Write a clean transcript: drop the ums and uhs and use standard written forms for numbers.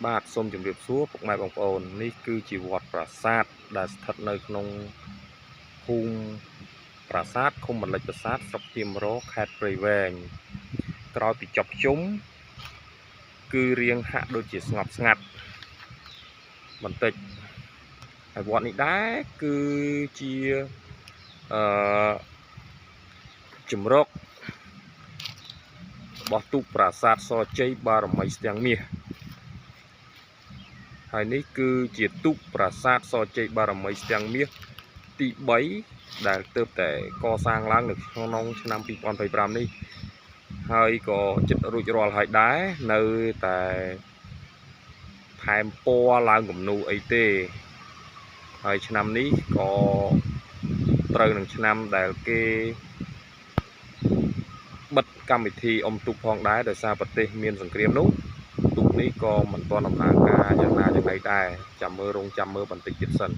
បាទសូមជម្រាបសួរពុកម៉ែបងប្អូននេះគឺជាវត្តប្រាសាទដែលស្ថិតនៅក្នុងភូមិប្រាសាទឃុំបន្លិចប្រាសាទស្រុកទៀមរខេត្តព្រៃវែងក្រោយពីចប់ជុំគឺរៀងហាក់ដូចជាស្ងប់ស្ងាត់បន្តិចហើយវត្តនេះដែរគឺជាជំរករបស់ទូកប្រាសាទសជ័យបារមីស្ទាំងមាសហើយនេះគឺជាទូកប្រាសាទសជ័យបារមីស្ទាំងមាសទី3ដែលទើបតែកសាងឡើងនៅក្នុងឆ្នាំ2025នេះហើយក៏ជិតរួចរាល់ហើយដែរនៅតែថែមពណ៌ឡើងគំនូរអីទេហើយឆ្នាំនេះក៏ត្រូវនឹងឆ្នាំដែលគេបិទកម្មវិធីអុំទូកផងដែរដោយសារប្រទេសមានសង្គ្រាមនោះទូកនេះក៏មិនទាន់ដំណើរការយ៉ាងណាយ៉ាងណីដែរចាំមើលរងចាំមើលបន្តិចទៀតសិន